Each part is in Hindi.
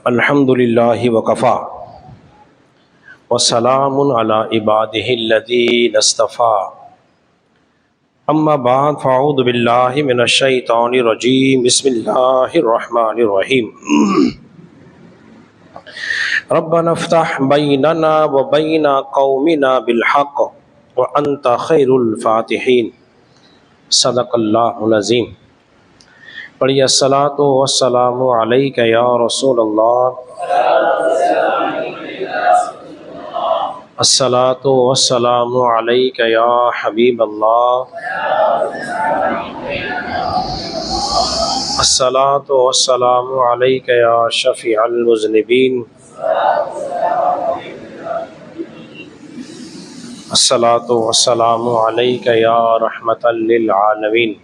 अल्हम्दुलिल्लाहि वकफ़ा वस्सलामुन अला इबादिहिल्लज़ीना इस्तफ़ा अम्मा बाद फ़अऊज़ु बिल्लाहि मिनश शैतानिर रजीम बिस्मिल्लाहिर रहमानिर रहीम रब्बना इफ़्तह बैनना व बैन क़ौमिना बिल हक़्क़ व अंता खैरुल फ़ातिहीन सदक़ल्लाहुल अज़ीम। पढ़िए अस्सलातु वस्सलामु अलैका या रसूलल्लाह, अस्सलातु वस्सलामु अलैका या हबीबल्लाह, अस्सलातु वस्सलामु अलैका या शफ़ीअल मुज़निबीन, अस्सलातु वस्सलामु अलैका या रहमतल लिल आलमीन।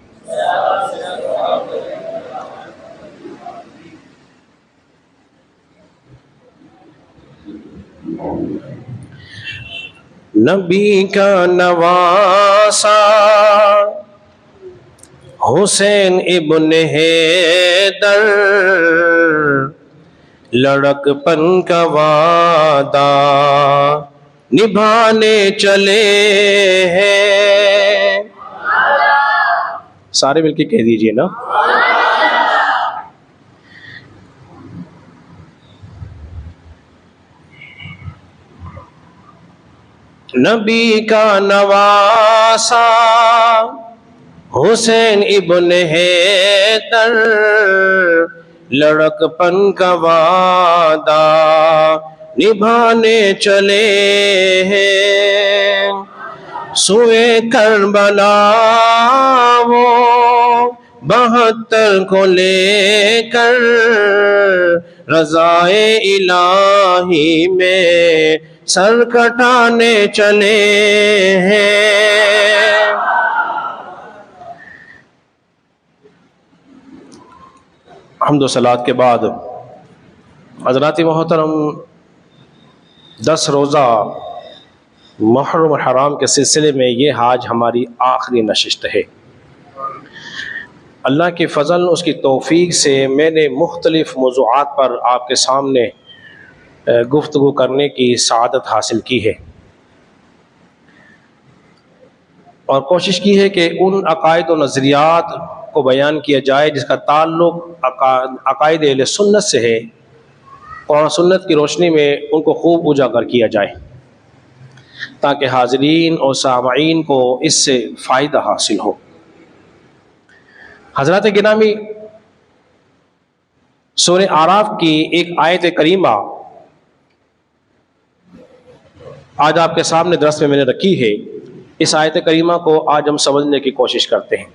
नबी का नवासा हुसैन इब्ने हैदर, लड़कपन का वादा निभाने चले हैं। सारे मिलके कह दीजिए ना। नबी का नवासा हुसैन इब्ने हैदर, लड़कपन का वादा निभाने चले हैं। सुए करबला वो 72 को लेकर, रज़ाए इलाही में सर कटाने चले हैं। हम्दो सलात के बाद हज़रात मोहतरम 10 रोज़ा मुहर्रम हराम के सिलसिले में ये आज हमारी आखिरी नशिस्त है। अल्लाह की फ़ज़ल उसकी तौफ़ीक़ से मैंने मुख्तलिफ़ मौज़ूआत पर आपके सामने गुफ्तगू करने की सआदत हासिल की है और कोशिश की है कि उन अक़ायद व नज़रियात को बयान किया जाए जिसका ताल्लुक़ अक़ायद अहले सुन्नत से है। कुरान सुन्नत की रोशनी में उनको खूब उजागर किया जाए ताकि हाज़रीन और सामईन को इससे फ़ायदा हासिल हो। हज़रात गिरामी, सूरह आराफ की एक आयत करीमा आज आपके सामने दरस में मैंने रखी है। इस आयत करीमा को आज हम समझने की कोशिश करते हैं।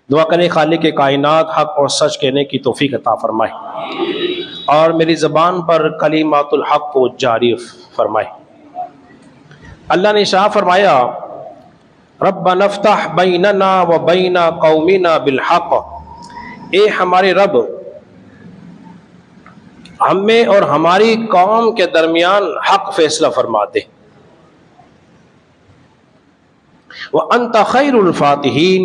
दुआ करें खालिक के कायनात हक और सच कहने की तौफीक अता फरमाए और मेरी ज़बान पर कलिमातुल हक को जारी फरमाए। अल्लाह ने शाह फरमाया, रब्बना इफ़्तह बैनना व बैन क़ौमिना बिल हक़, ए हमारे रब, हमें और हमारी कौम के दरमियान हक फैसला फरमा दे। व अंता खैरुल फ़ातिहीन,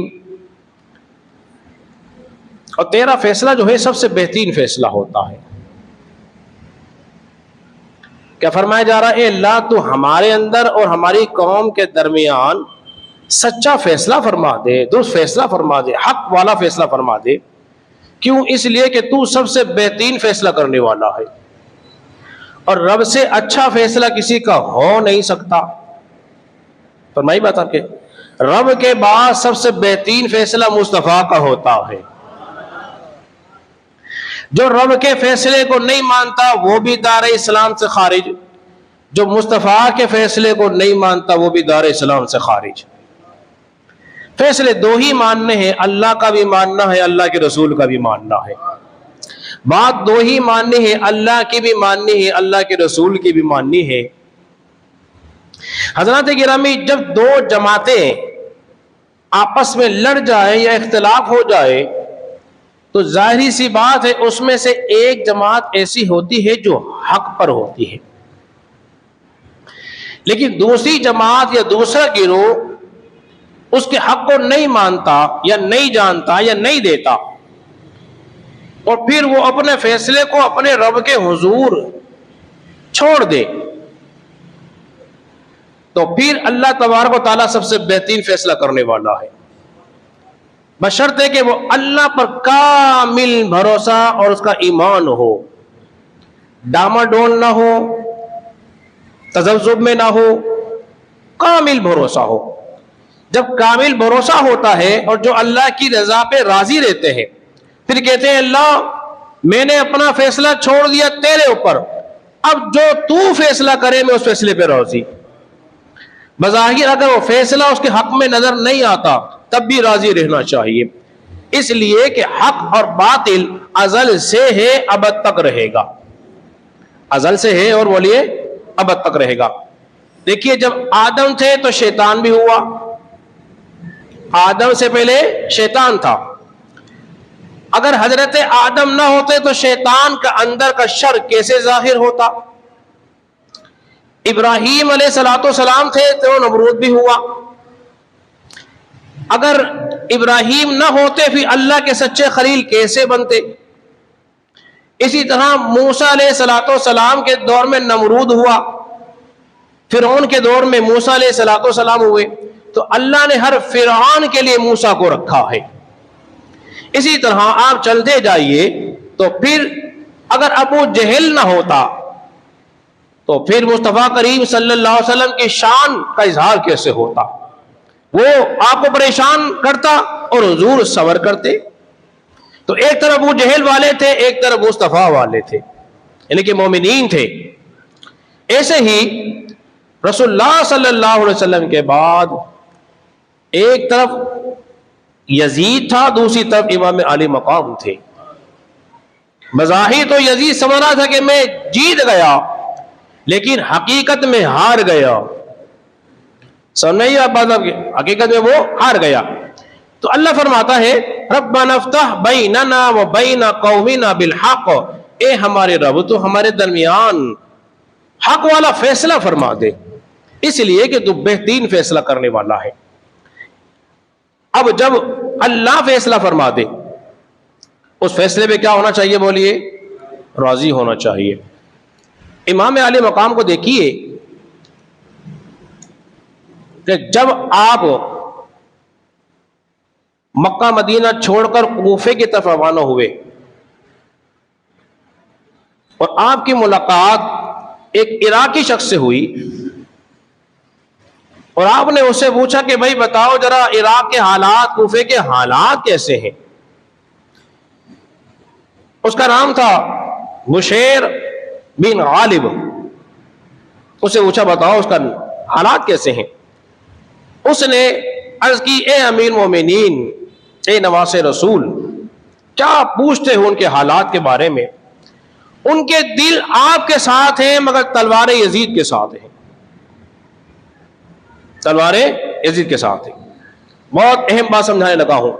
और तेरा फैसला जो है सबसे बेहतरीन फैसला होता है। क्या फरमाया जा रहा है? अल्लाह तू हमारे अंदर और हमारी कौम के दरमियान सच्चा फैसला फरमा दे, दुरुस्त फैसला फरमा दे, हक वाला फैसला फरमा दे। क्यों? इसलिए कि तू सबसे बेहतरीन फैसला करने वाला है और रब से अच्छा फैसला किसी का हो नहीं सकता। फरमाई बात आपके, रब के बाद सबसे बेहतरीन फैसला मुस्तफ़ा का होता है। जो रब के फैसले को नहीं मानता वो भी दार इस्लाम से खारिज, जो मुस्तफ़ा के फैसले को नहीं मानता वो भी दार इस्लाम से खारिज। फैसले दो ही मानने हैं, अल्लाह का भी मानना है, अल्लाह के रसूल का भी मानना है। बात दो ही माननी है, अल्लाह की भी माननी है, अल्लाह के रसूल की भी माननी है। हज़रात गिरामी, जब दो जमातें आपस में लड़ जाए या इख्तिलाफ हो जाए तो जाहिर सी बात है उसमें से एक जमात ऐसी होती है जो हक पर होती है, लेकिन दूसरी जमात या दूसरा गिरोह उसके हक को नहीं मानता या नहीं जानता या नहीं देता। और फिर वो अपने फैसले को अपने रब के हुजूर छोड़ दे, तो फिर अल्लाह तबारक व तआला सबसे बेहतरीन फैसला करने वाला है, बशर्ते कि वो अल्लाह पर कामिल भरोसा और उसका ईमान हो, डामाडोल ना हो, तजब्जुब में ना हो, कामिल भरोसा हो। जब कामिल भरोसा होता है और जो अल्लाह की रजा पे राजी रहते हैं, फिर कहते हैं अल्लाह मैंने अपना फैसला छोड़ दिया तेरे ऊपर, अब जो तू फैसला करे मैं उस फैसले पे राजी। बज़ाहिर अगर वो फैसला उसके हक में नजर नहीं आता तब भी राजी रहना चाहिए, इसलिए कि हक और बातिल अजल से है अबद तक रहेगा, अजल से है और बोलिए अबद तक रहेगा। देखिए जब आदम थे तो शैतान भी हुआ, आदम से पहले शैतान था। अगर हजरत आदम ना होते तो शैतान का अंदर का शर कैसे जाहिर होता। इब्राहीम अलैहिस्सलाम थे तो नमरूद भी हुआ। अगर इब्राहीम ना होते फिर अल्लाह के सच्चे खलील कैसे बनते। इसी तरह मूसा अलैहिस्सलाम के दौर में नमरूद हुआ, फिरौन के दौर में मूसा अलैहिस्सलाम हुए, तो अल्लाह ने हर फिरौन के लिए मूसा को रखा है। इसी तरह आप चलते जाइए तो फिर अगर अबू जहल ना होता तो फिर मुस्तफा करीम सल्लल्लाहु अलैहि वसल्लम की शान का इजहार कैसे होता। वो आपको परेशान करता और हुजूर सबर करते। तो एक तरफ अबू जहल वाले थे, एक तरफ मुस्तफा वाले थे, यानी कि मोमिनीन थे। ऐसे ही रसूलुल्लाह सल्लल्लाहु अलैहि वसल्लम के बाद एक तरफ यजीद था, दूसरी तरफ इमाम आली मकाम थे। मज़ाहिर तो यजीद समझ रहा था कि मैं जीत गया, लेकिन हकीकत में हार गया। समझ नहीं आप बात, हकीकत में वो हार गया। तो अल्लाह फरमाता है रब्बना इफ्तह बैनना व बैन कौमिना बिल हक, ए हमारे रब तो हमारे दरमियान हक वाला फैसला फरमा दे, इसलिए कि तू बेहतरीन फैसला करने वाला है। अब जब अल्लाह फैसला फरमा दे उस फैसले पे क्या होना चाहिए, बोलिए राजी होना चाहिए। इमाम आले मकाम को देखिए कि जब आप मक्का मदीना छोड़कर कूफे की तरफ रवाना हुए और आपकी मुलाकात एक इराकी शख्स से हुई और आपने उससे पूछा कि भाई बताओ जरा इराक के हालात, कूफे के हालात कैसे हैं। उसका नाम था बुशैर बिन गालिब। उससे पूछा बताओ उसका हालात कैसे हैं। उसने अर्ज की ए अमीर मोमिनीन, ए नवासे रसूल, क्या पूछते हो उनके हालात के बारे में। उनके दिल आपके साथ हैं मगर तलवार यजीद के साथ हैं, तलवार यजीद के साथ है। बहुत अहम बात समझाने लगा हूं।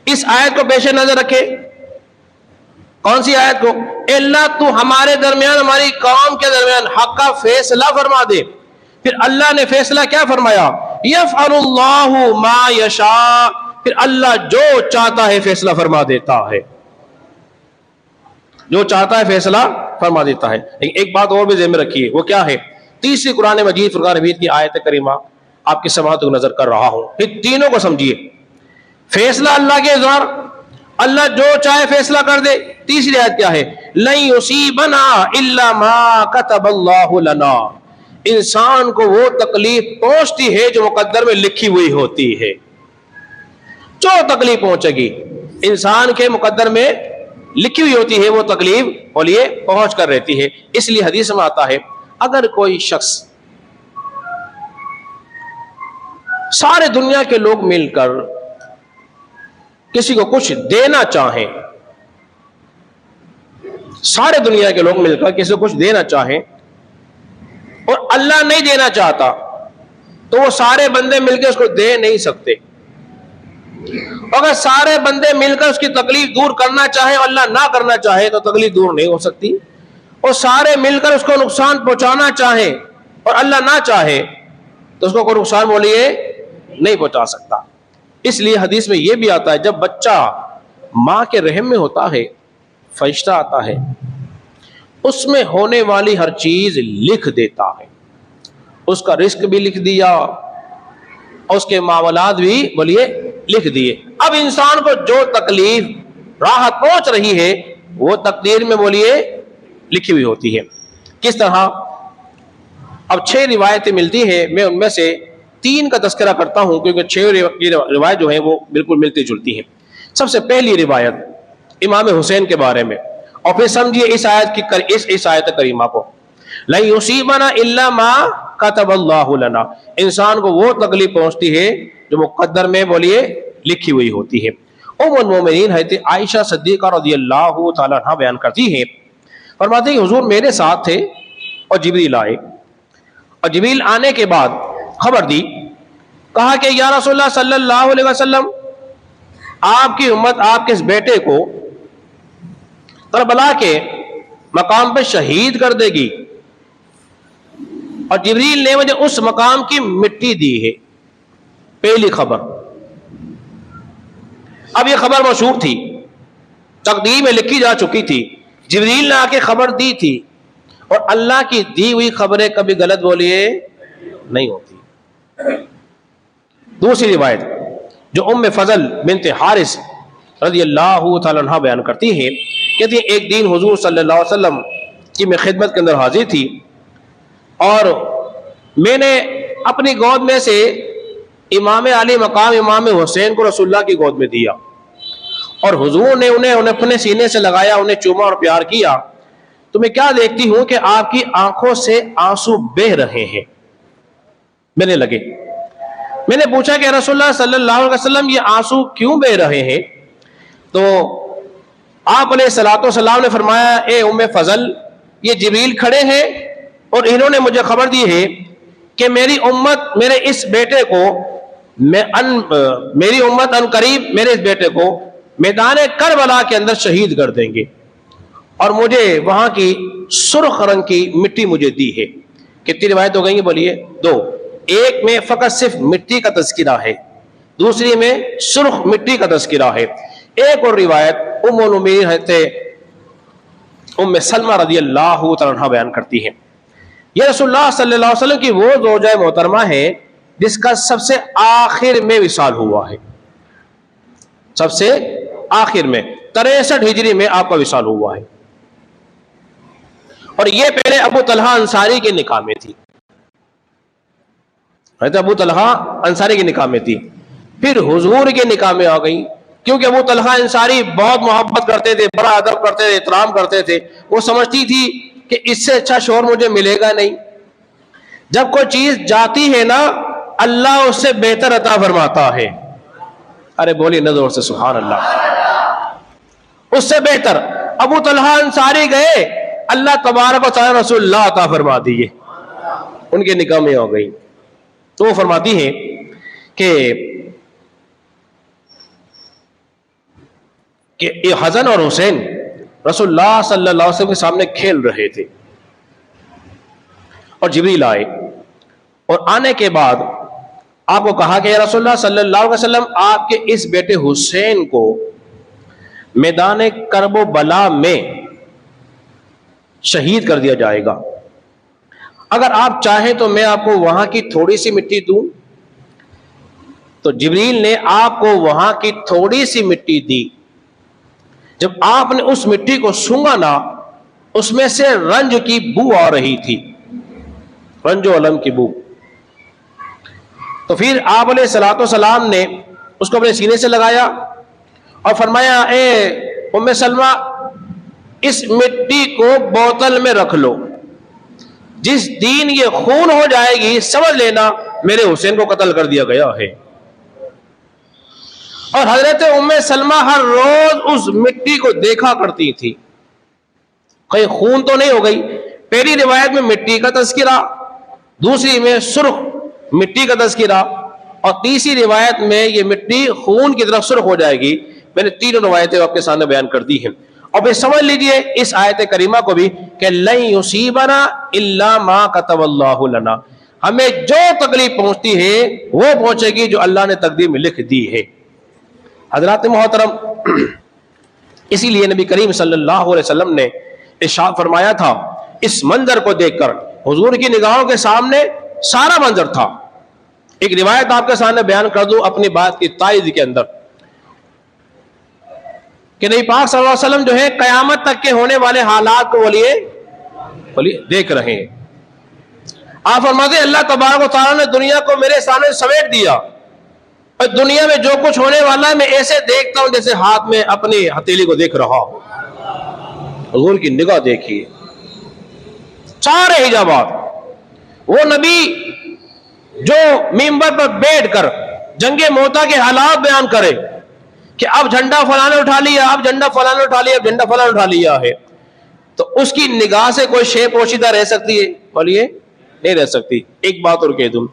इस आयत को पेश नजर रखे। कौन सी आयत को? अल्लाह तू हमारे दरमियान, हमारी कौम के दरमियान हक का फैसला फरमा दे। फिर अल्लाह ने फैसला क्या फरमाया, यफ़अलुल्लाहु मा यशा, फिर अल्लाह जो चाहता है फैसला फरमा देता है, जो चाहता है फैसला फरमा देता है। लेकिन एक बात और भी ज़हन में रखिए, वो क्या है? तीसरी कुरान मजीद फुरकान हमीद की आयत करीमा आपकी समाअत को नजर कर रहा हूं, फिर तीनों को समझिए। फैसला अल्लाह के इज़हार, अल्लाह जो चाहे फैसला कर दे। तीसरी आयत क्या है? लन युसीबना इल्ला मा कतबल्लाहु लना, इंसान को वो तकलीफ पहुंचती है जो मुकद्दर में लिखी हुई होती है। जो तकलीफ पहुंचेगी इंसान के मुकद्दर में लिखी हुई होती है, वो तकलीफ बोलिए पहुंच कर रहती है। इसलिए हदीस में आता है अगर कोई शख्स, सारे दुनिया के लोग मिलकर किसी को कुछ देना चाहें, सारे दुनिया के लोग मिलकर किसी को कुछ देना चाहें और अल्लाह नहीं देना चाहता, तो वो सारे बंदे मिलकर उसको दे नहीं सकते। अगर सारे बंदे मिलकर उसकी तकलीफ दूर करना चाहे और अल्लाह ना करना चाहे तो तकलीफ दूर नहीं हो सकती। और सारे मिलकर उसको नुकसान पहुंचाना चाहे और अल्लाह ना चाहे तो उसको कोई नुकसान बोलिए नहीं पहुंचा सकता। इसलिए हदीस में यह भी आता है जब बच्चा मां के रहम में होता है फरिश्ता आता है, उसमें होने वाली हर चीज लिख देता है। उसका रिस्क भी लिख दिया, उसके मामलात भी बोलिए लिख दिए। अब इंसान को जो तकलीफ राहत पहुंच रही है वो तकदीर में बोलिए लिखी हुई होती है। किस तरह? अब 6 रिवायतें मिलती है, मैं उनमें से 3 का तस्करा करता हूं क्योंकि 6 रिवायत जो है वो बिल्कुल मिलती जुलती है। सबसे पहली रिवायत इमाम हुसैन के बारे में, और फिर समझिए इस आयत करीमा को, ला युसीबना इल्ला मा कतबल्लाहु लना। इंसान को वो तकलीफ पहुंचती है जो मुकद्दर में बोलिए लिखी हुई होती है। उम्मुल मोमिनीन हज़रत आयशा सिद्दीक़ा रज़ियल्लाहु ताला अन्हा बयान करती हैं, फरमाती हैं हुजूर मेरे साथ थे और जिब्रील आए, और जिब्रील आने के बाद खबर दी, कहा कि या रसूलल्लाह सल्लल्लाहु अलैहि वसल्लम, आपकी उम्मत आपके इस बेटे को करबला के मकाम पर शहीद कर देगी, और जिब्रील ने मुझे उस मकाम की मिट्टी दी है। पहली खबर। अब यह खबर मशहूर थी, तकदीर में लिखी जा चुकी थी, जिब्रील ने आके खबर दी थी, और अल्लाह की दी हुई खबरें कभी गलत बोलिए नहीं होती। दूसरी रिवायत जो उम्मे फजल बिन्त हारिस रज़ियल्लाहु ताला अन्हा बयान करती है, कहती है एक दिन हुजूर सल्लल्लाहु अलैहि वसल्लम की मैं खिदमत के अंदर हाजिर थी, और मैंने अपनी गोद में से इमाम अली मकाम इमाम हुसैन को रसूलुल्लाह की गोद में दिया, और हुजूर ने उन्हें अपने सीने से लगाया, उन्हें चूमा और प्यार किया। तो मैं क्या देखती हूं कि आपकी आंखों से आंसू बह रहे हैं, बहने लगे। मैंने पूछा कि रसूलुल्लाह सल्लल्लाहु अलैहि वसल्लम ये आंसू क्यों बह रहे हैं? तो आप अलैहिस्सलाम ने फरमाया, ए उम्मे फजल, ये जिब्रील खड़े हैं और इन्होंने मुझे खबर दी है कि मेरी उम्मत मेरे इस बेटे को मेरी उम्मत अनकरीब मेरे इस बेटे को मैदान करबला के अंदर शहीद कर देंगे, और मुझे वहां की सुर्ख रंग की मिट्टी मुझे दी है। कितनी रिवायत हो गई बोलिए? 2। एक में फकत सिर्फ मिट्टी का तज़किरा है, दूसरी में सुर्ख मिट्टी का तज़किरा है। एक और रिवायत उम्मुल मोमिनीन हज़रत उम्मे सलमा रज़ियल्लाहु तआला अन्हा बयान करती है, यह रसूलुल्लाह सल्लल्लाहु अलैहि वसल्लम की वो ज़ौजा मोहतरमा है जिसका सबसे आखिर में विसाल हुआ है, सबसे आखिर में 63 हिजरी में आपका विसाल हुआ है। और यह पहले अबू तलहा अंसारी के निकाह में थी, अबू तलहा अंसारी के निकाह में थी, फिर हुजूर के निकाह में आ गई, क्योंकि अबू तलहा अंसारी बहुत मोहब्बत करते थे, बड़ा अदब करते थे, एहतराम करते थे। वो समझती थी कि इससे अच्छा शौहर मुझे मिलेगा नहीं। जब कोई चीज जाती है ना, अल्लाह उससे बेहतर अता फरमाता है। अरे बोलिए न जोर से सुभान अल्लाह। उससे बेहतर अबू तलहा अंसारी गए, अल्लाह तबारक व तआला रसूलुल्लाह अता फरमा दिए, उनके निकाह में हो गई। तो वो फरमाती है कि हसन और हुसैन रसूलुल्लाह सल्लल्लाहु अलैहि वसल्लम के सामने खेल रहे थे, और जिब्रील आए, और आने के बाद आपको कहा कि रसूलुल्लाह सल्लल्लाहु अलैहि वसल्लम आपके इस बेटे हुसैन को मैदान करबला में शहीद कर दिया जाएगा। अगर आप चाहें तो मैं आपको वहां की थोड़ी सी मिट्टी दूं। तो जिब्रील ने आपको वहां की थोड़ी सी मिट्टी दी। जब आपने उस मिट्टी को सूंघा ना, उसमें से रंज की बू आ रही थी, रंजो अलम की बू। तो फिर आप अलैहिस्सलाम ने उसको अपने सीने से लगाया और फरमाया, ए उम्मे सलमा, इस मिट्टी को बोतल में रख लो, जिस दिन ये खून हो जाएगी समझ लेना मेरे हुसैन को कत्ल कर दिया गया है। और हजरत उम्मे सलमा हर रोज उस मिट्टी को देखा करती थी, कहीं खून तो नहीं हो गई। पहली रिवायत में मिट्टी का तज़किरा, दूसरी में सुर्ख मिट्टी का तज़किरा, और तीसरी रिवायत में ये मिट्टी खून की तरफ सुर्ख हो जाएगी। मैंने 3 रिवायतें आपके सामने बयान कर दी हैं। और फिर समझ लीजिए इस आयत करीमा को भी कि लन युसीबना इल्ला मा कतबल्लाहु लना, हमें जो तकलीफ पहुंचती है वो पहुंचेगी जो अल्लाह ने तकदीर में लिख दी है। हजरात मोहतरम, इसीलिए नबी करीम सल्लल्लाहु अलैहि वसल्लम ने इरशाद फरमाया था, इस मंजर को देखकर हुजूर की निगाहों के सामने सारा मंजर था। एक रिवायत आपके सामने बयान कर दूं अपनी बात की तायद के अंदर कि नबी पाक सल्लल्लाहु अलैहि वसल्लम जो है कयामत तक के होने वाले हालात को बोलिए देख रहे हैं। आप फरमाते अल्लाह तबारक व तआला ने दुनिया को मेरे सामने समेट दिया और दुनिया में जो कुछ होने वाला है मैं ऐसे देखता हूं जैसे हाथ में अपनी हथेली को देख रहा हूं। हुजूर की निगाह देखिए, सारे हिजाबात। वो नबी जो मिंबर पर बैठकर जंगे मोता के हालात बयान करे कि अब झंडा फलाने उठा लिया, अब झंडा फलाने उठा लिया, अब झंडा फलाने उठा लिया है, तो उसकी निगाह से कोई शे पोशीदा रह सकती है? बोलिए, नहीं रह सकती। एक बात और कह दूं,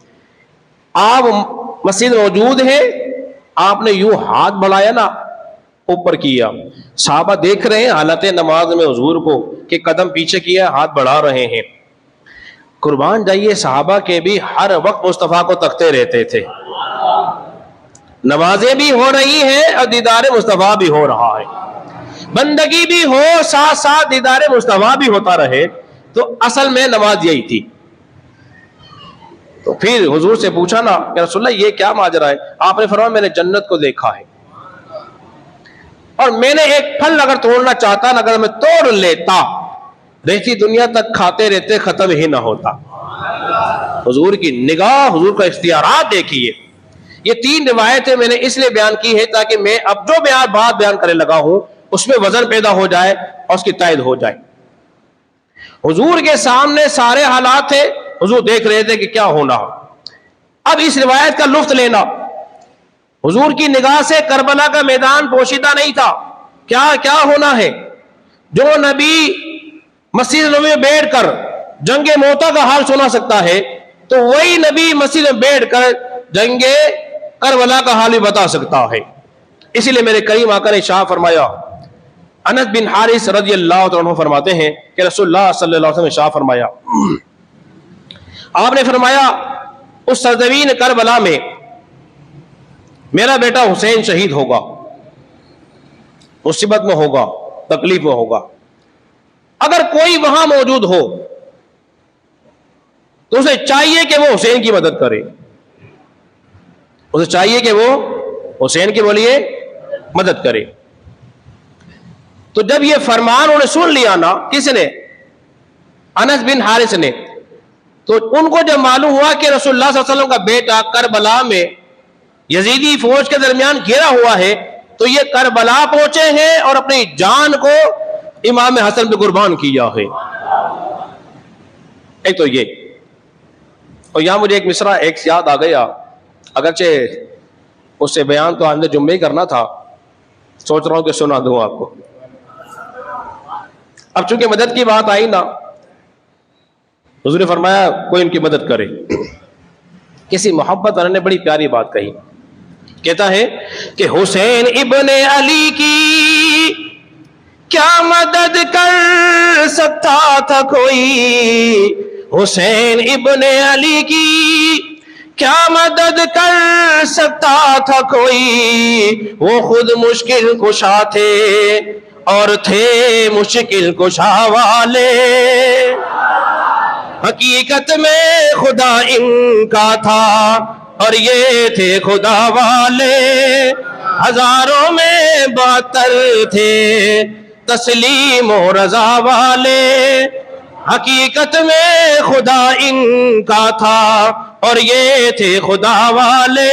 आप मस्जिद मौजूद है, आपने यूं हाथ बढ़ाया ना, ऊपर किया, साहबा देख रहे हैं हालत नमाज में हुजूर को कि कदम पीछे किया, हाथ बढ़ा रहे हैं। कुर्बान जाइए, साहबा के भी हर वक्त मुस्तफा को तकते रहते थे। नमाजें भी हो रही हैं और दीदार मुस्तफा भी हो रहा है, बंदगी भी हो, साथ साथ दीदार मुस्तफा भी होता रहे। तो असल में नमाज यही थी। तो फिर हुजूर से पूछा ना कि रसूलल्लाह ये क्या माजरा है? आपने फरमाया मैंने जन्नत को देखा है और मैंने एक फल अगर तोड़ना चाहता ना, अगर मैं तोड़ लेता, रहती दुनिया तक खाते रहते, खत्म ही ना होता। हुजूर की निगाह, हुजूर का इख्तियारात देखिए। ये तीन रिवायतें मैंने इसलिए बयान की है ताकि मैं अब जो बात बयान करने लगा हूं उसमें वजन पैदा हो जाए और उसकी तायद हो जाए। हुजूर के सामने सारे हालात थे, हुजूर देख रहे थे कि क्या होना। अब इस रिवायत का लुत्फ लेना, हुजूर की निगाह से करबला का मैदान पोशीदा नहीं था। क्या क्या होना है? जो नबी मस्जिद नबी में बैठकर जंगे मोता का हाल सुना सकता है, तो वही नबी मस्जिद में बैठकर जंगे करबला का हाल भी बता सकता है। इसीलिए मेरे करीम आका ने शाह फरमाया, अनस बिन हारिस रज़ियल्लाहु अन्हु फरमाते हैं कि रसूलुल्लाह सल्लल्लाहु अलैहि वसल्लम ने शाह फरमाया, आपने फरमाया उस सरजमीन करबला में मेरा बेटा हुसैन शहीद होगा, मुसीबत में होगा, तकलीफ में होगा। अगर कोई वहां मौजूद हो तो उसे चाहिए कि वो हुसैन की मदद करे, उसे चाहिए कि वो हुसैन की बोलिए मदद करे। तो जब ये फरमान उन्होंने सुन लिया ना, किसने? अनस बिन हारिस ने, तो उनको जब मालूम हुआ कि रसूलुल्लाह सल्लल्लाहु अलैहि वसल्लम का बेटा करबला में यजीदी फौज के दरमियान घेरा हुआ है, तो ये करबला पहुंचे हैं और अपनी जान को इमाम हसन पे कुर्बान किया है। एक तो ये, और यहां मुझे एक मिसरा एक याद आ गया, अगरचे उससे बयान तो आंदे जुम्मे ही करना था, सोच रहा हूं कि सुना दूं आपको। अब चूंकि मदद की बात आई ना, हुजूर ने फरमाया कोई इनकी मदद करे। किसी मोहब्बत वाले ने बड़ी प्यारी बात कही, कहता है कि हुसैन इब्ने अली की क्या मदद कर सकता था कोई, हुसैन इब्ने अली की क्या मदद कर सकता था कोई, वो खुद मुश्किल कुशा थे और थे मुश्किल कुशा वाले, हकीकत में खुदा इनका था और ये थे खुदा वाले, हजारों में 72 थे तस्लीम और रजा वाले, हकीकत में खुदा इनका था और ये थे खुदा वाले।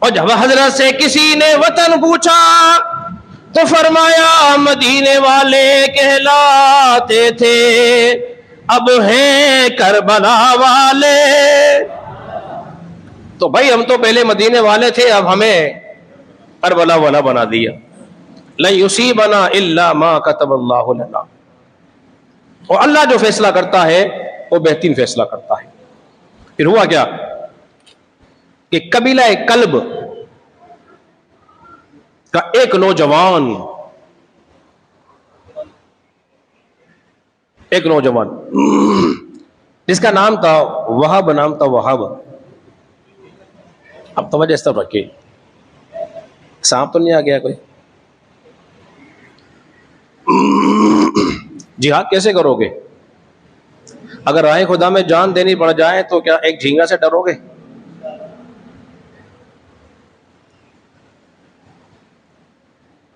और जब हजरत से किसी ने वतन पूछा तो फरमाया मदीने वाले कहलाते थे, अब हैं करबला वाले। तो भाई हम तो पहले मदीने वाले थे, अब हमें करबला वाला बना दिया। लन युसीबना इल्ला मा कतबल्लाहु लना। और अल्लाह जो फैसला करता है वो बेहतरीन फैसला करता है। फिर हुआ क्या कि कबीला कल्ब का एक नौजवान जिसका नाम था वहाब, नाम था वहाब। अब तवज्जो इस तरफ रखिए, सांप तो नहीं आ गया कोई? जिहाद कैसे करोगे? अगर राह खुदा में जान देनी पड़ जाए तो क्या एक झींगा से डरोगे?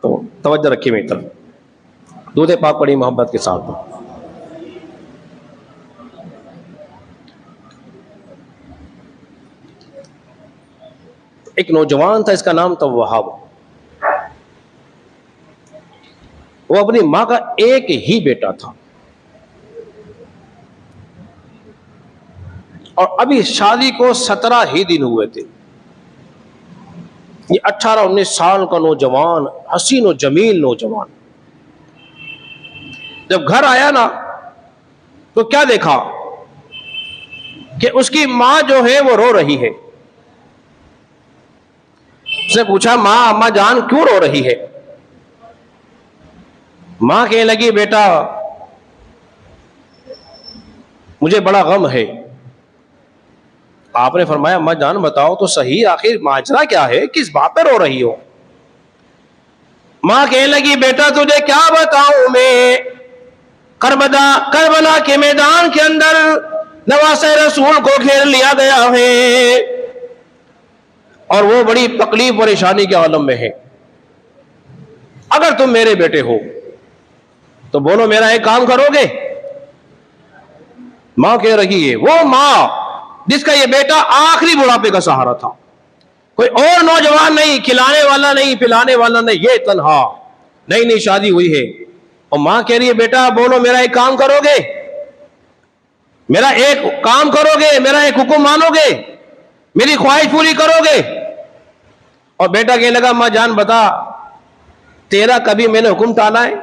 तो तवज्जो रखिए मेरी तरफ, दूध पाक बड़ी मोहब्बत के साथ। एक नौजवान था, इसका नाम था वहाब। वो अपनी मां का एक ही बेटा था और अभी शादी को 17 ही दिन हुए थे। ये 18-19 साल का नौजवान, हसीन और जमील नौजवान, जब घर आया ना तो क्या देखा कि उसकी मां जो है वो रो रही है। उसने पूछा, मां, अम्मा जान क्यों रो रही है? मां कहने लगी, बेटा मुझे बड़ा गम है। आपने फरमाया, अम्मा जान बताओ तो सही, आखिर माजरा क्या है, किस बात पे रो रही हो? मां कहने लगी, बेटा तुझे क्या बताऊं मैं, करबला के मैदान के अंदर नवासे रसूल को घेर लिया गया है और वो बड़ी तकलीफ परेशानी के आलम में है। अगर तुम मेरे बेटे हो तो बोलो मेरा एक काम करोगे? मां कह रही है, वो मां जिसका ये बेटा आखिरी बुढ़ापे का सहारा था, कोई और नौजवान नहीं, खिलाने वाला नहीं, पिलाने वाला नहीं, ये तन्हा नई नई शादी हुई है। और मां कह रही है, बेटा बोलो मेरा एक काम करोगे, मेरा एक काम करोगे, मेरा एक हुक्म मानोगे, मेरी ख्वाहिश पूरी करोगे? और बेटा कहने लगा, मां जान बता, तेरा कभी मैंने हुक्म टाला है?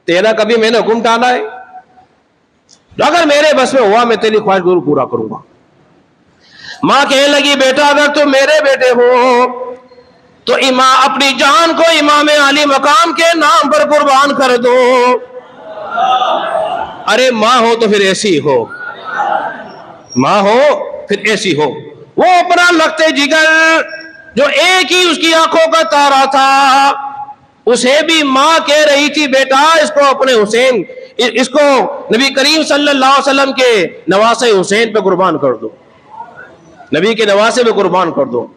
तेरा कभी मैंने हुक्म टाला है? अगर मेरे बस में हुआ मैं तेरी ख्वाहिश जरूर पूरा करूंगा। मां कहने लगी, बेटा अगर तुम मेरे बेटे हो तो अपनी जान को इमाम अली मकाम के नाम पर कुर्बान कर दो। अरे मां हो तो फिर ऐसी हो, मां हो फिर ऐसी हो। वो अपना लगते जिगर जो एक ही उसकी आंखों का तारा था, उसे भी मां कह रही थी, बेटा इसको अपने हुसैन, इसको नबी करीम सल्लल्लाहु अलैहि वसल्लम के नवासे हुसैन पे कुर्बान कर दो, नबी के नवासे पे कुर्बान कर दो।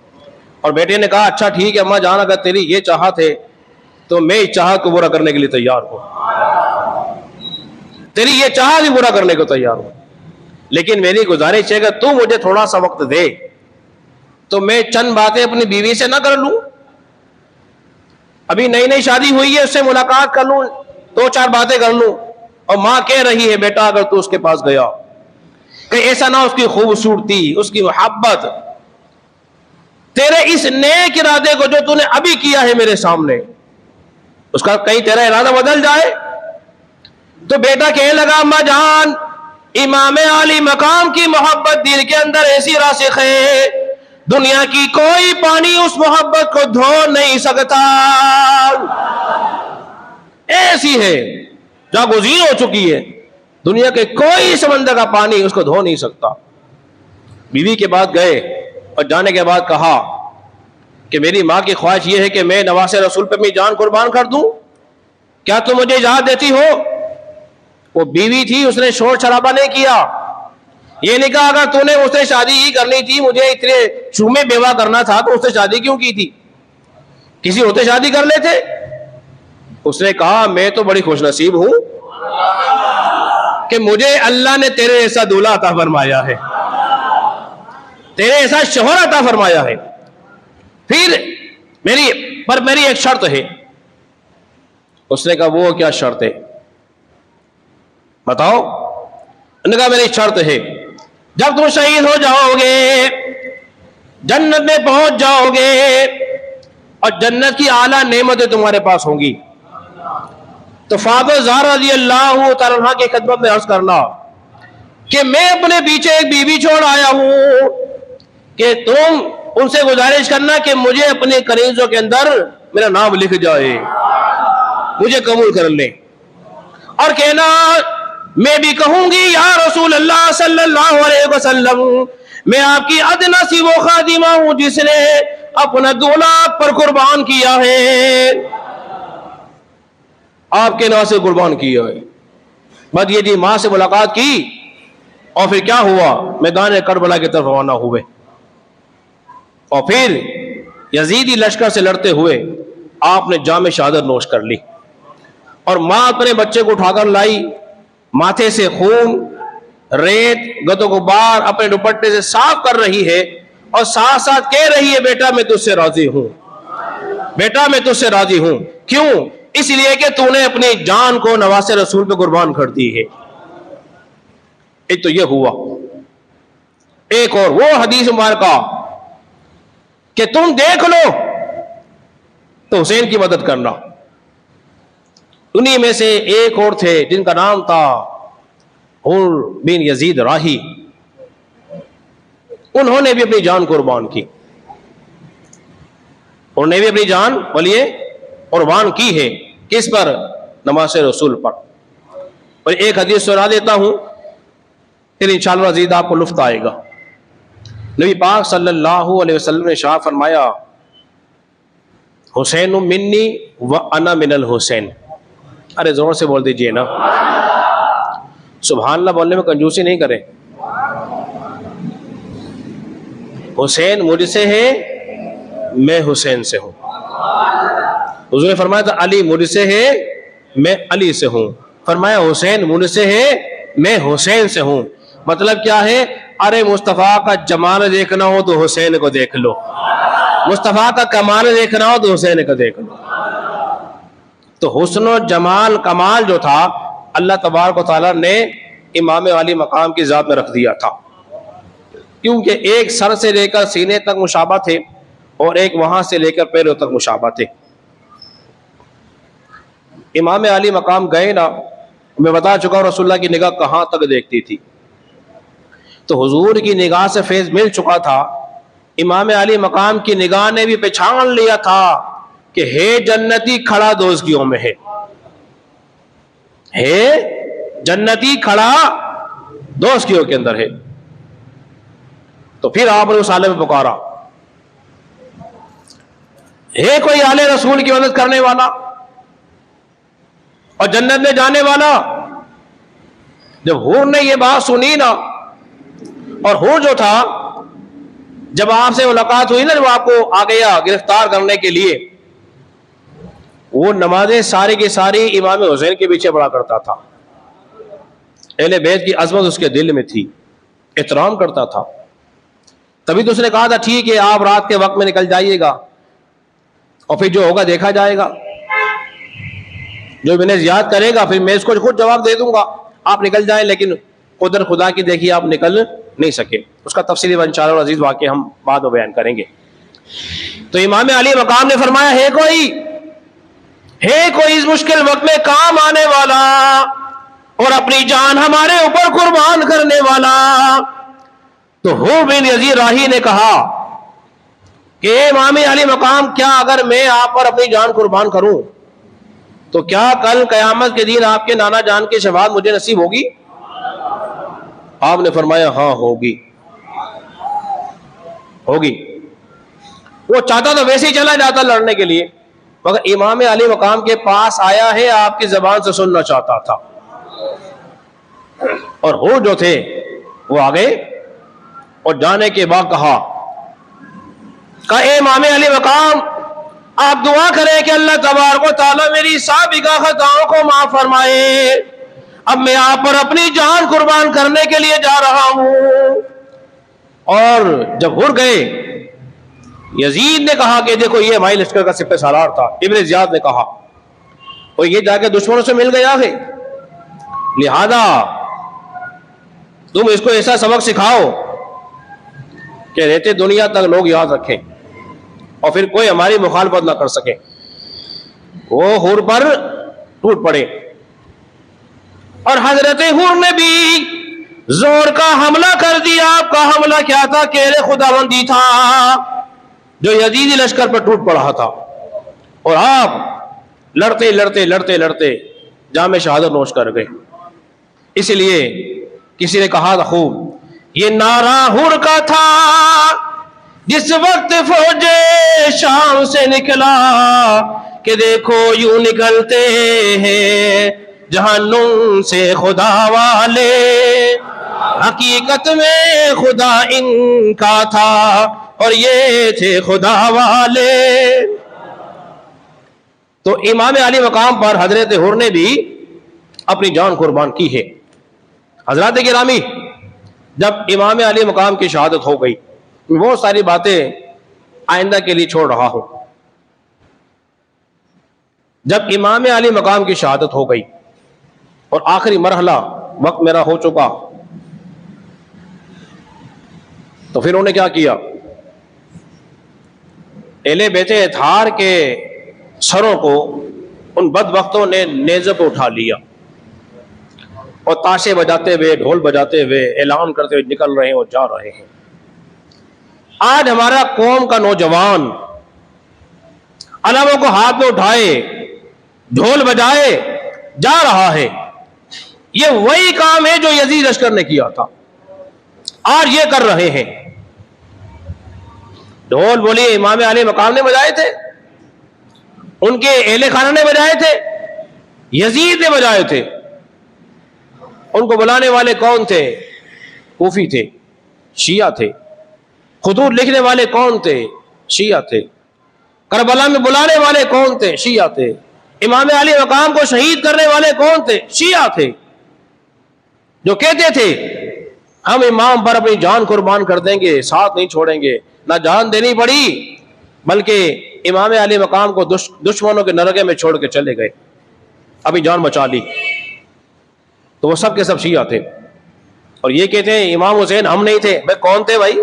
और बेटे ने कहा, अच्छा ठीक है अम्मा जान, अगर तेरी ये चाहत है तो मैं इस चाहत को पूरा करने के लिए तैयार हूं, तेरी ये चाहत भी पूरा करने को तैयार हूं, लेकिन मेरी गुजारिश है कि तू मुझे थोड़ा सा वक्त दे तो मैं चंद बातें अपनी बीवी से ना कर लूं, अभी नई नई शादी हुई है, उससे मुलाकात कर लूं, 2-4 बातें कर लूं। और मां कह रही है, बेटा अगर तू उसके पास गया, कहीं ऐसा ना उसकी खूबसूरती, उसकी मोहब्बत, तेरे इस नेक इरादे को जो तूने अभी किया है मेरे सामने, उसका कहीं तेरा इरादा बदल जाए। तो बेटा कहने लगा, अम्मा जान इमाम अली मकाम की मोहब्बत दिल के अंदर ऐसी रासिख है, दुनिया की कोई पानी उस मोहब्बत को धो नहीं सकता, ऐसी है जागुज़ीर हो चुकी है, दुनिया के कोई समंदर का पानी उसको धो नहीं सकता। बीवी के बाद गए और जाने के बाद कहा कि मेरी मां की ख्वाहिश यह है कि मैं नवासे रसूल पे अपनी जान कुर्बान कर दूं, क्या तुम मुझे इजाजत देती हो? वो बीवी थी, उसने शोर शराबा नहीं किया, ये नहीं कहा अगर तूने उससे शादी ही करनी थी, मुझे इतने शुमे बेवा करना था तो उससे शादी क्यों की थी, किसी होते शादी कर लेते। उसने कहा, मैं तो बड़ी खुशनसीब हूं कि मुझे अल्लाह ने तेरे ऐसा दूल्हा अता फरमाया है, तेरे ऐसा शोहर अता फरमाया है। फिर मेरी एक शर्त है। उसने कहा, वो क्या शर्त है बताओ? उन्होंने कहा, मेरी शर्त है, जब तुम शहीद हो जाओगे, जन्नत में पहुंच जाओगे और जन्नत की आला नेमतें तुम्हारे पास होंगी, तो फातिमा ज़हरा रज़ी अल्लाह तआला अन्हा के खिदमत में अर्ज करना कि मैं अपने पीछे एक बीवी छोड़ आया हूं, कि तुम उनसे गुजारिश करना कि मुझे अपने कनीजों के अंदर मेरा नाम लिख जाए, मुझे कबूल कर ले। और कहना, मैं भी कहूंगी या रसूल अल्लाह सल्लल्लाहु अलैहि वसल्लम, मैं आपकी अदना सी वो खादिमा हूं जिसने अपना दूल्हा पर कुर्बान किया है। आपके नवासे कुर्बान किया है। बस ये जी माँ से मुलाकात की और फिर क्या हुआ, मैदान करबला की तरफ रवाना हुए और फिर यजीदी लश्कर से लड़ते हुए आपने जाम शहादत नोश कर ली और माँ अपने बच्चे को उठाकर लाई, माथे से खून रेत गदो गुबार अपने दुपट्टे से साफ कर रही है और साथ साथ कह रही है, बेटा मैं तुझसे राजी हूं, बेटा मैं तुझसे राजी हूं। क्यों? इसलिए कि तूने अपनी जान को नवासे रसूल पे कुर्बान कर दी है। एक तो यह हुआ, एक और वो हदीस मुबारका कि तुम देख लो तो हुसैन की मदद करना। उन्हीं में से एक और थे जिनका नाम था हुर बिन यजीद राही, उन्होंने भी अपनी जान कुर्बान की, उन्होंने भी अपनी जान बोलिए कुर्बान की है। किस पर? नमाज़े रसूल पर। और एक हदीस सुना देता हूं, फिर इंशाअल्लाह अज़ीज़ आपको लुत्फ़ आएगा। नबी पाक सल्लल्लाहु अलैहि वसल्लम ने शाह फरमाया, हुसैन मिन्नी व अना मिनल हुसैन। अरे जोर से बोल दीजिए ना, सुभान अल्लाह बोलने में कंजूसी नहीं करें। हुसैन मुझसे है, मैं हुसैन से हूं। हुजूर ने फरमाया था अली मुझसे है, मैं अली से हूं। फरमाया हुसैन मुझसे है, मैं हुसैन से हूं। मतलब क्या है? अरे मुस्तफ़ा का जमाल देखना हो तो हुसैन को देख लो, मुस्तफ़ा का कमाल देखना हो तो हुसैन को देख लो। तो हुस्न जमाल कमाल जो था अल्लाह तबारक व तआला ने इमाम अली मकाम की ज़ात में रख दिया था, क्योंकि एक सर से लेकर सीने तक मुशाबा थे और एक वहां से लेकर पैरों तक मुशाबा थे। इमाम अली मकाम गए ना, मैं बता चुका हूं रसूलुल्लाह की निगाह कहां तक देखती थी, तो हुजूर की निगाह से फैज मिल चुका था। इमाम अली मकाम की निगाह ने भी पहचान लिया था कि हे जन्नती खड़ा दोज़गियों में है जन्नती खड़ा दोज़गियों के अंदर है। तो फिर आपने उस आले में पुकारा, है कोई आले रसूल की मदद करने वाला और जन्नत में जाने वाला? जब हूर ने यह बात सुनी ना, और हूर जो था जब आपसे मुलाकात हुई ना, जब आपको आ गया गिरफ्तार करने के लिए, वो नमाजें सारी की सारी इमाम हुसैन के पीछे पढ़ा करता था। अहले बैत की अजमत उसके दिल में थी, एहतराम करता था। तभी तो उसने कहा था ठीक है आप रात के वक्त में निकल जाइएगा और फिर जो होगा देखा जाएगा, जो मैंने याद करेगा फिर मैं इसको खुद जवाब दे दूंगा, आप निकल जाएं। लेकिन कुदरत खुदा की देखिए आप निकल नहीं सके। उसका तफसीली इंशाअल्लाह अज़ीज़ वाक़या हम बाद में बयान करेंगे। तो इमाम अली मकाम ने फरमाया, है कोई इस मुश्किल वक्त में काम आने वाला और अपनी जान हमारे ऊपर कुर्बान करने वाला? तो हुर बिन यजीद राही ने कहा कि इमाम अली मकाम, क्या अगर मैं आप पर अपनी जान कुर्बान करूं तो क्या कल कयामत के दिन आपके नाना जान की शफाअत मुझे नसीब होगी? आपने फरमाया हाँ होगी। वो चाहता तो वैसे ही चला जाता लड़ने के लिए, मगर इमाम अली मकाम के पास आया है, आपकी जबान से सुनना चाहता था। और हुर जो थे वो आ गए और जाने के बाद कहा इमाम अली मकाम आप दुआ करें कि अल्लाह तबारक व तआला मेरी साबिका खताओं को माफ फरमाए। अब मैं आप पर अपनी जान कुर्बान करने के लिए जा रहा हूं। और जब हुर गए, यजीद ने कहा कि देखो ये हमारे लश्कर का सिपह सालार था। इब्न ज़ियाद ने कहा और ये जाके दुश्मनों से मिल गया है, लिहाजा तुम इसको ऐसा सबक सिखाओ कि रहते दुनिया तक लोग याद रखें और फिर कोई हमारी मुखालफत ना कर सके। वो हुर पर टूट पड़े और हजरत हुर ने भी जोर का हमला कर दिया। आपका हमला क्या था? केरे खुदाबंदी था जो यजीदी लश्कर पर टूट पड़ा था और आप लड़ते लड़ते लड़ते लड़ते जामे शहादत नोश कर गए। इसलिए किसी ने कहा था खूब, ये नारा हुर का था जिस वक्त फौजे शाम से निकला कि देखो यूं निकलते हैं जहन्नुम से खुदा वाले, हकीकत में खुदा इनका था और ये थे खुदा वाले। तो इमाम अली मकाम पर हजरत हुर ने भी अपनी जान कुर्बान की है। हजरत गिरामी, जब इमाम अली मकाम की शहादत हो गई, वो सारी बातें आइंदा के लिए छोड़ रहा हूं। जब इमाम अली मकाम की शहादत हो गई और आखिरी मरहला वक्त मेरा हो चुका, तो फिर उन्होंने क्या किया, एले बेटे थार के सरों को उन बदबख्तों ने नेज़े पर उठा लिया और ताशे बजाते हुए, ढोल बजाते हुए, ऐलान करते हुए निकल रहे हैं और जा रहे हैं। आज हमारा कौम का नौजवान अलमों को हाथ में उठाए, ढोल बजाए जा रहा है। ये वही काम है जो यजीद लश्कर ने किया था, आज ये कर रहे हैं। ढोल बोलिए इमाम अली मकाम ने बजाए थे, उनके एहले खाना ने बजाए थे, यजीद ने बजाए थे। उनको बुलाने वाले कौन थे? कूफी थे, शिया थे। खुतूत लिखने वाले कौन थे? शिया थे। करबला में बुलाने वाले कौन थे? शिया थे। इमाम अली मकाम को शहीद करने वाले कौन थे? शिया थे, जो कहते थे हम इमाम पर अपनी जान कुर्बान कर देंगे, साथ नहीं छोड़ेंगे। ना जान देनी पड़ी, बल्कि इमाम अली मकाम को दुश्मनों के नरगे में छोड़ के चले गए, अभी जान बचा ली। तो वो सब के सब शिया थे और ये कहते हैं इमाम हुसैन हम नहीं थे। भाई कौन थे भाई?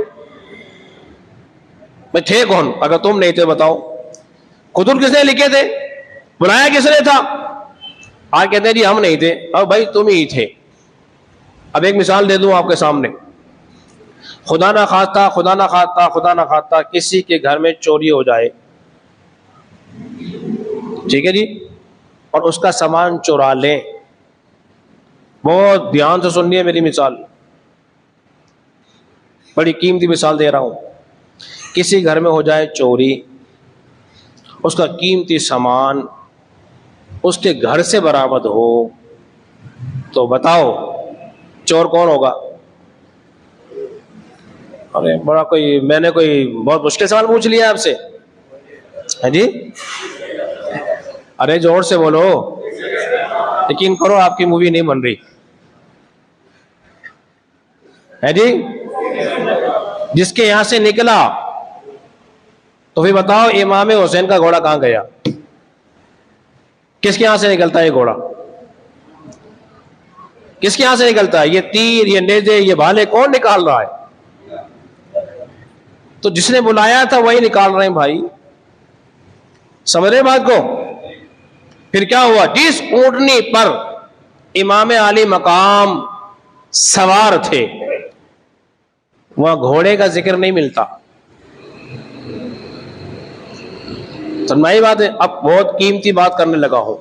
भाई थे कौन? अगर तुम नहीं थे बताओ। खुतूत किसने लिखे थे? बुलाया किसने था? आज कहते हैं जी हम नहीं थे। अब भाई तुम ही थे। अब एक मिसाल दे दूं आपके सामने। खुदा ना खास्ता, खुदा ना खास्ता, खुदा ना खास्ता किसी के घर में चोरी हो जाए, ठीक है जी, और उसका सामान चुरा लें। बहुत ध्यान से सुनिए मेरी मिसाल, बड़ी कीमती मिसाल दे रहा हूं। किसी घर में हो जाए चोरी, उसका कीमती सामान उसके घर से बरामद हो, तो बताओ चोर कौन होगा? अरे बड़ा कोई, मैंने कोई बहुत मुश्किल सवाल पूछ लिया आपसे, है जी? अरे जोर से बोलो, यकीन करो आपकी मूवी नहीं बन रही है जी। जिसके यहां से निकला, तो फिर बताओ इमाम हुसैन का घोड़ा कहां गया? किसके यहां से निकलता है ये घोड़ा? किसके यहां से निकलता है? ये तीर, ये नेज़े, ये भाले कौन निकाल रहा है? तो जिसने बुलाया था वही निकाल रहे हैं भाई, समझ रहे बात को? फिर क्या हुआ? जिस ऊंटनी पर इमाम अली मकाम सवार थे, वहां घोड़े का जिक्र नहीं मिलता। समझाई बात है? अब बहुत कीमती बात करने लगा हूं।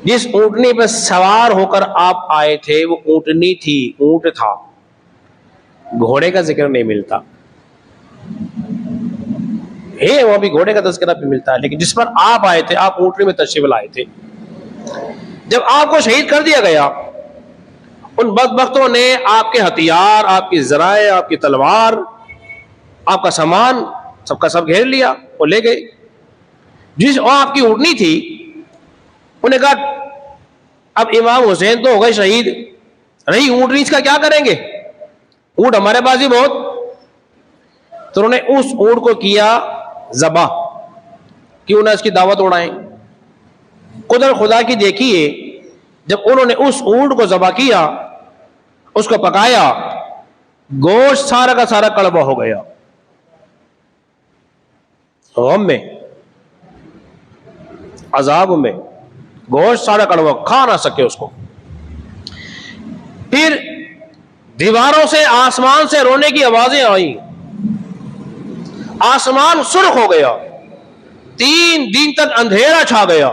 जिस ऊंटनी पर सवार होकर आप आए थे वो ऊंटनी थी, ऊंट था, घोड़े का जिक्र नहीं मिलता है। वहां भी घोड़े का तज़किरा भी मिलता है, लेकिन जिस पर आप आए थे, आप ऊंटनी में तशरीफ लाए थे। जब आपको शहीद कर दिया गया, उन बदबख्तों ने आपके हथियार, आपकी ज़राए, आपकी तलवार, आपका सामान सबका सब घेर लिया और ले गए। जिस और आपकी ऊँटनी थी, उन्हें कहा अब इमाम हुसैन तो हो गए शहीद, रही ऊँटनी, इसका क्या करेंगे? ऊँट हमारे पास ही बहुत। तो उन्होंने उस ऊँट को किया ज़बा, क्यों ना इसकी दावत उड़ाएं। कुदरत खुदा की देखिए, जब उन्होंने उस ऊँट को ज़बा किया, उसको पकाया, गोश्त सारा का सारा कड़वा हो गया। गम में, अजाब में, गोश्त सारा कड़वा, खा ना सके उसको। फिर दीवारों से, आसमान से रोने की आवाजें आई, आसमान सुर्ख हो गया, 3 दिन तक अंधेरा छा गया,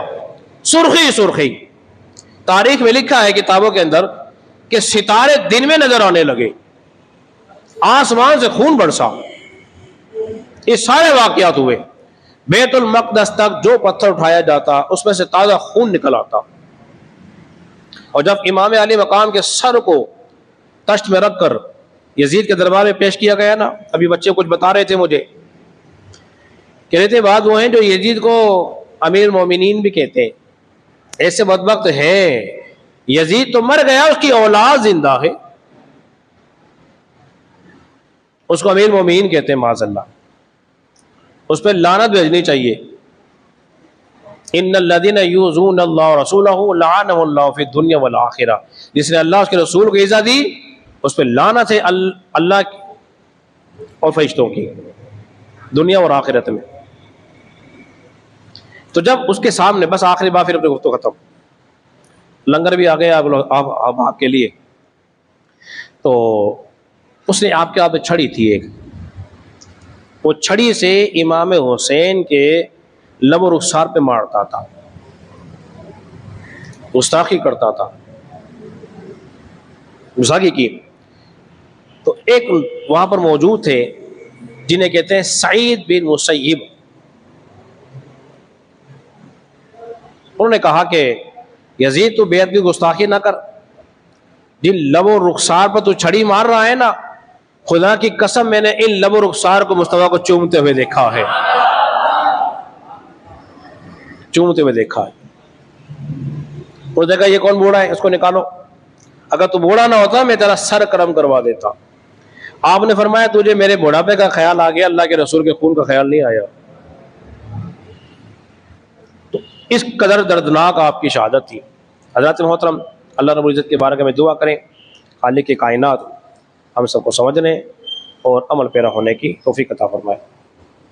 सुर्खी सुर्खी। तारीख में लिखा है किताबों के अंदर कि सितारे दिन में नजर आने लगे, आसमान से खून बरसा। ये सारे वाकयात हुए। बैतुल मक़दस तक जो पत्थर उठाया जाता उसमें से ताज़ा खून निकल आता, और जब इमाम अली मकाम के सर को तश्त में रखकर यजीद के दरबार में पेश किया गया ना, अभी बच्चे कुछ बता रहे थे मुझे, कह रहे थे बाद वो हैं जो यजीद को अमीर मोमिनीन भी कहते हैं। ऐसे बदबख्त हैं, यजीद तो मर गया, उसकी औलाद जिंदा है, उसको अमीर मोमिनीन कहते हैं माज़अल्लाह। उस पर लानत भेजनी चाहिए। इन्नल्लज़ीना यूज़ूना अल्लाह व रसूलहु लअनहुमुल्लाहु फ़िद दुनिया वल आखिरह, जिसने अल्लाह उसके रसूल को इज़्ज़त दी उस पर लानत है अल्लाह और फरिश्तों की, दुनिया और आखिरत में। तो जब उसके सामने, बस आखिरी बात फिर अपने गुफ्तगू खत्म, लंगर भी आ गया आप आपके लिए, तो उसने आपके हाथ में छड़ी थी एक, वो छड़ी से इमाम हुसैन के लब और रुखसार पे मारता था, गुस्ताखी करता था, गुस्ताखी की। तो एक वहां पर मौजूद थे जिन्हें कहते हैं सईद बिन मुसय्यिब, उन्होंने कहा कि यजीद तू बेअदबी की गुस्ताखी ना कर, जिन लब और रुखसार पर तू छड़ी मार रहा है ना, खुदा की कसम मैंने इन लब और रुखसार को मुस्तफा को चूमते हुए देखा है, चूमते हुए देखा है। उस जगह ये कौन बूढ़ा है, इसको निकालो, अगर तू बूढ़ा ना होता मैं तेरा सर करम करवा देता। आपने फरमाया तुझे मेरे बुढ़ापे का ख्याल आ गया, अल्लाह के रसूल के खून का ख्याल नहीं आया। तो इस कदर दर्दनाक आपकी शहादत थी। हज़रत मोहतरम, अल्लाह रब्बुल इज़्ज़त के बारे में दुआ करें, खालिक के कायनात हम सबको समझने और अमल पैरा होने की तौफीक अता फरमाए।